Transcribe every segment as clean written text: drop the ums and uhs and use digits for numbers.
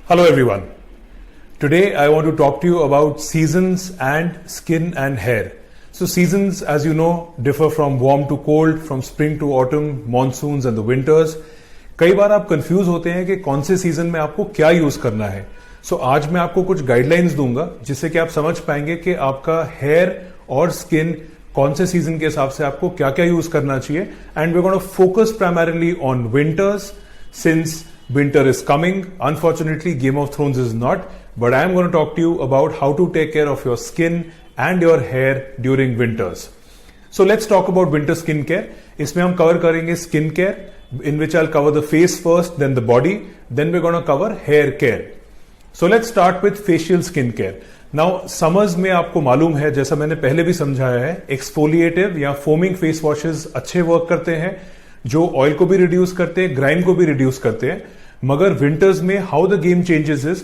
Hello everyone. Today I want to talk to you about seasons and skin and hair. So seasons, as you know, differ from warm to cold, from spring to autumn, monsoons and the winters. कई बार आप confuse होते हैं कि कौन से season में आपको क्या यूज करना है. सो आज मैं आपको कुछ गाइडलाइंस दूंगा जिससे कि आप समझ पाएंगे कि आपका हेयर और स्किन कौन से सीजन के हिसाब से आपको क्या क्या यूज करना चाहिए. And we gonna focus primarily on winters since winter is coming. Unfortunately, Game of Thrones is not, but I am going to talk to you about how to take care of your skin and your hair during winters. So let's talk about winter skin care. इसमें हम cover करेंगे skin care, in which I'll cover the face first, then the body, then we're going to cover hair care. So let's start with facial skin care. Now summers में आपको मालूम है, जैसा मैंने पहले भी समझाया है, एक्सफोलिएटिव या फोमिंग फेस वॉशेस अच्छे वर्क करते हैं जो ऑयल को भी रिड्यूस करते हैं, ग्राइम को भी रिड्यूस करते हैं. मगर विंटर्स में how the game changes is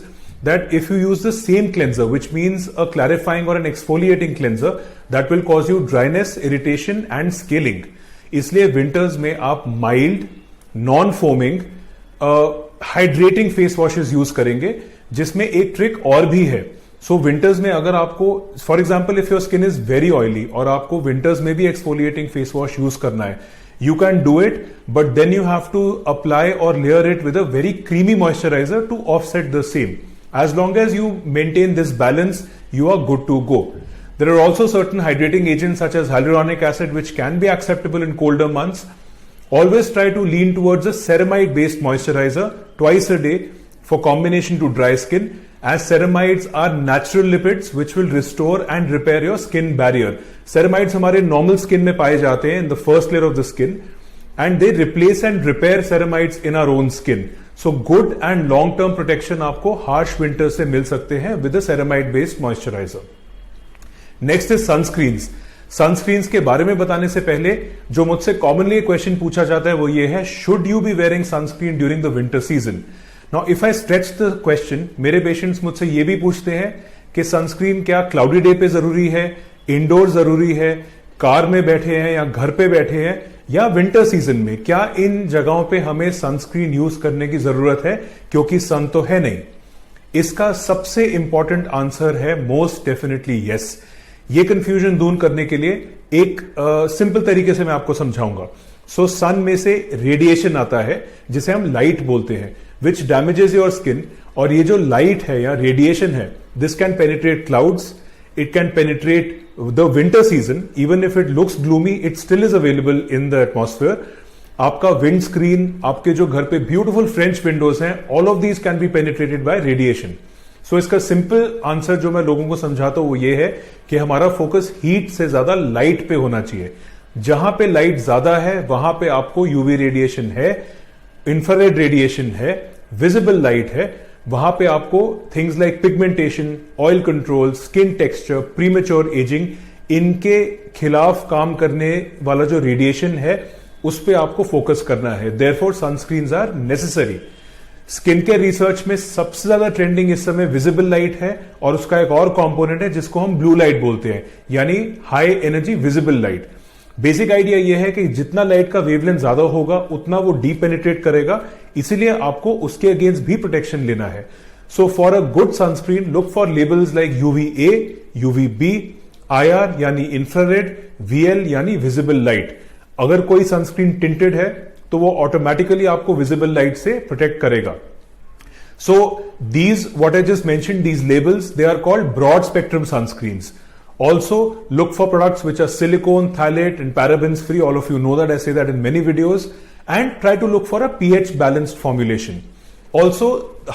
that if you use the same cleanser which means a clarifying और an exfoliating cleanser that will cause you dryness, irritation and scaling. इसलिए विंटर्स में आप mild, non foaming, hydrating face washes use करेंगे, जिसमें एक trick और भी है. सो विंटर्स में अगर आपको, for example if your skin is very oily और आपको विंटर्स में भी एक्सफोलिएटिंग फेस वॉश यूज करना है, you can do it, but then you have to apply or layer it with a very creamy moisturizer to offset the same. As long as you maintain this balance, you are good to go. There are also certain hydrating agents such as hyaluronic acid which can be acceptable in colder months. Always try to lean towards a ceramide based moisturizer twice a day for combination to dry skin, as ceramides are natural lipids which will restore and repair your skin barrier. Ceramides हमारे normal skin में पाए जाते हैं in the first layer of the skin, and they replace and repair ceramides in our own skin. So good and long term protection आपको harsh winter से मिल सकते हैं with a ceramide based moisturizer. Next is sunscreens. Sunscreens के बारे में बताने से पहले जो मुझसे कॉमनली क्वेश्चन पूछा जाता है वो ये है, should you B wearing sunscreen during the winter season. Now if I stretch the question, मेरे पेशेंट्स मुझसे ये भी पूछते हैं कि सनस्क्रीन क्या क्लाउडी डे पे जरूरी है, इंडोर जरूरी है, कार में बैठे हैं या घर पे बैठे हैं, या विंटर सीजन में क्या इन जगहों पे हमें सनस्क्रीन यूज करने की जरूरत है क्योंकि सन तो है नहीं. इसका सबसे इंपॉर्टेंट आंसर है मोस्ट डेफिनेटली यस. ये कंफ्यूजन दूर करने के लिए एक सिंपल तरीके से मैं आपको समझाऊंगा. सो सन में से रेडिएशन आता है जिसे हम लाइट बोलते हैं, विच डैमेजेस योर स्किन. और ये जो लाइट है या रेडिएशन है, this can penetrate clouds, it can penetrate the winter season. Even if it looks gloomy, it still is available in the atmosphere. आपका विंड स्क्रीन, आपके जो घर पे ब्यूटीफुल फ्रेंच विंडोज हैं, all of these can be penetrated by radiation. So इसका simple answer जो मैं लोगों को समझाता हूं वो ये है कि हमारा फोकस हीट से ज्यादा लाइट पे होना चाहिए. जहां पे लाइट ज्यादा है वहां पे आपको यूवी रेडिएशन है, इंफ्रारेड रेडिएशन है, विजिबल लाइट है, वहां पे आपको things like pigmentation, oil control, skin texture, premature ageing, इनके खिलाफ काम करने वाला जो रेडिएशन है उस पे आपको फोकस करना है. Therefore sunscreens are necessary. Skin care research में सबसे ज्यादा ट्रेंडिंग इस समय विजिबल लाइट है, और उसका एक और कंपोनेंट है जिसको हम ब्लू लाइट बोलते हैं, यानी high energy visible light. Basic idea यह है कि जितना लाइट का वेवलेंथ ज्यादा होगा उतना वो डीप पेनिट्रेट करेगा, इसीलिए आपको उसके अगेंस्ट भी प्रोटेक्शन लेना है. So for a good sunscreen look for labels like UVA, UVB, IR यानी इंफ्रारेड, VL यानी विजिबल लाइट. अगर कोई सनस्क्रीन टिंटेड है तो वो ऑटोमेटिकली आपको विजिबल लाइट से प्रोटेक्ट करेगा. So these what I just mentioned, these labels, they are called broad spectrum sunscreens. Also, look for products which are silicone, phthalate, and parabens free. All of you know that. I say that in many videos. And try to look for a pH balanced formulation. Also,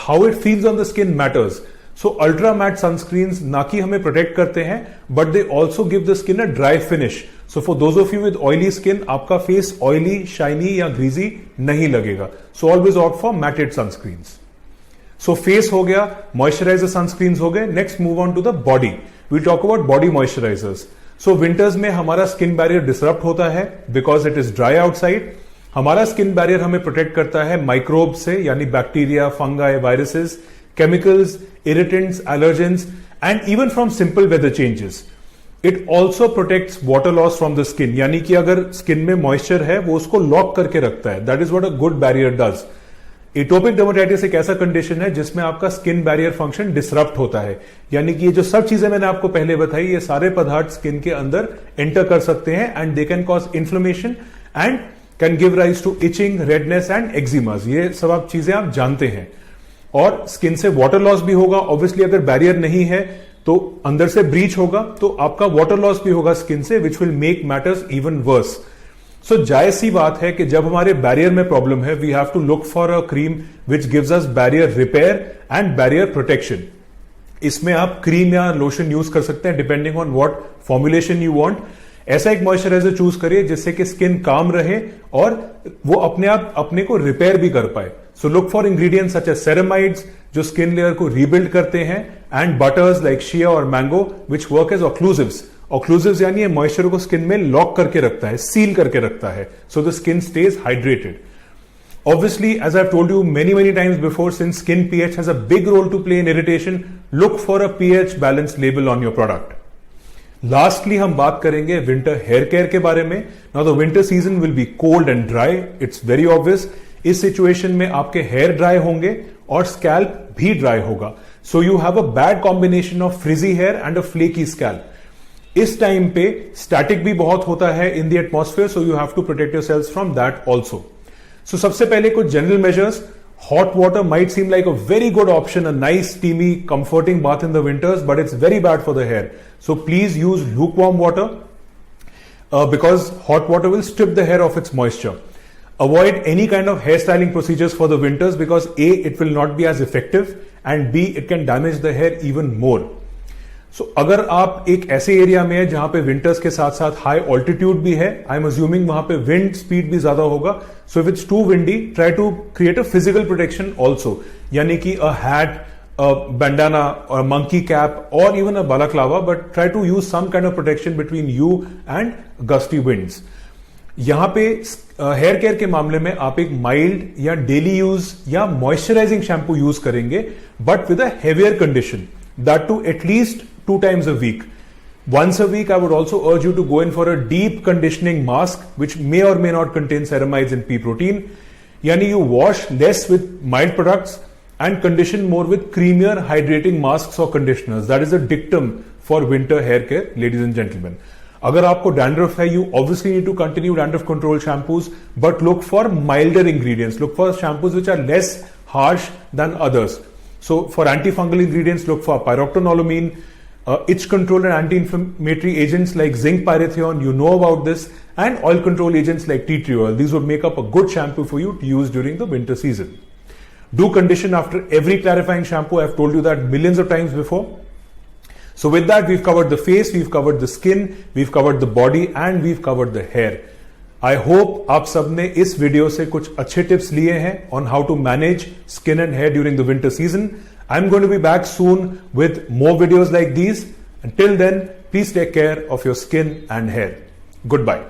how it feels on the skin matters. So, ultra matte sunscreens ना कि हमें protect करते हैं, but they also give the skin a dry finish. So, for those of you with oily skin, आपका face oily, shiny या greasy नहीं लगेगा. So, always opt for matted sunscreens. So, face हो गया, moisturizer sunscreens हो गए. Next, move on to the body. We'll talk about body moisturizers. So winters में हमारा स्किन बैरियर डिसरप्ट होता है because it is dry outside. हमारा skin barrier हमें प्रोटेक्ट करता है माइक्रोब से, यानी bacteria, fungi, viruses, chemicals, irritants, allergens and even from simple weather changes. It also protects water loss from the skin, यानी कि अगर स्किन में मॉइस्चर है वो उसको लॉक करके रखता है. That is what a good barrier does. Atopic dermatitis एक ऐसा कंडीशन है जिसमें आपका स्किन बैरियर फंक्शन डिसरप्ट होता है, यानी कि ये जो सब चीजें मैंने आपको पहले बताई, ये सारे पदार्थ स्किन के अंदर एंटर कर सकते हैं and they can cause inflammation and can give rise to itching, redness and eczemas. ये सब आप चीजें आप जानते हैं। और स्किन से वाटर लॉस भी होगा। ऑब्वियसली अगर बैरियर नहीं है तो अंदर से ब्रीच होगा, तो आपका वाटर लॉस भी होगा स्किन से, which will make matters even worse. So जायज सी बात है कि जब हमारे बैरियर में प्रॉब्लम है, we have to look for a cream which gives us barrier repair and barrier protection. इसमें आप क्रीम या लोशन यूज कर सकते हैं depending on what formulation you want. ऐसा एक मॉइस्चराइजर चूज करिए जिससे कि स्किन काम रहे और वो अपने आप अपने को रिपेयर भी कर पाए। So look for ingredients such as ceramides जो स्किन लेयर को रीबिल्ड करते हैं, एंड बटर्स लाइक शिया और मैंगो विच वर्क एज ऑक्लूसिव्स। ऑक्लूसिव्स यानी ये मॉइस्चर को स्किन में लॉक करके रखता है, सील करके रखता है, so the skin stage hydrated. Obviously, as I've told you many times before, since skin pH has a big role to play in irritation, look for a pH balance label on your product. Lastly, हम बात करेंगे winter hair care के बारे में। Now the winter season will be cold and dry. It's very obvious. इस situation में आपके hair dry होंगे और स्कैल्प भी ड्राई होगा। So you have a bad combination of frizzy hair and a flaky scalp. इस टाइम पे static भी बहुत होता है in the atmosphere, so you have to protect yourselves from that also. So सबसे पहले कुछ general measures. Hot water might seem like a very good option, a nice, steamy, comforting bath in the winters, but it's very bad for the hair. So please use lukewarm water because hot water will strip the hair of its moisture. Avoid any kind of hairstyling procedures for the winters because A, it will not be as effective, and B, it can damage the hair even more. So, अगर आप एक ऐसे area में है जहां पे winters के साथ साथ हाई ऑल्टीट्यूड भी है, आई एम अज्यूमिंग वहां पे विंड स्पीड भी ज्यादा होगा। So if it's too windy, try to create a physical protection also, यानी कि अ हैट, अ बैंडाना और मंकी कैप और even a balaclava, but try to use some kind of protection between you and gusty winds. यहां पे hair care के मामले में आप एक माइल्ड या डेली यूज या मॉइस्चराइजिंग शैम्पू यूज करेंगे, but with a heavier condition, that to at least 2 times a week. Once a week, I would also urge you to go in for a deep conditioning mask, which may or may not contain ceramides and pea protein. Yani you wash less with mild products and condition more with creamier hydrating masks or conditioners. That is a dictum for winter hair care, ladies and gentlemen. अगर आपको dandruff है, you obviously need to continue dandruff control shampoos, but look for milder ingredients. Look for shampoos which are less harsh than others. So for antifungal ingredients, look for pyroxanolone, itch control and anti-inflammatory agents like zinc pyrithione, you know about this, and oil control agents like tea tree oil. These would make up a good shampoo for you to use during the winter season. Do condition after every clarifying shampoo. I've told you that millions of times before. So with that, we've covered the face, we've covered the skin, we've covered the body, and we've covered the hair. I hope आप सबने इस video से कुछ अच्छे tips लिए हैं on how to manage skin and hair during the winter season. I'm going to be back soon with more videos like these. Until then, please take care of your skin and hair. Goodbye.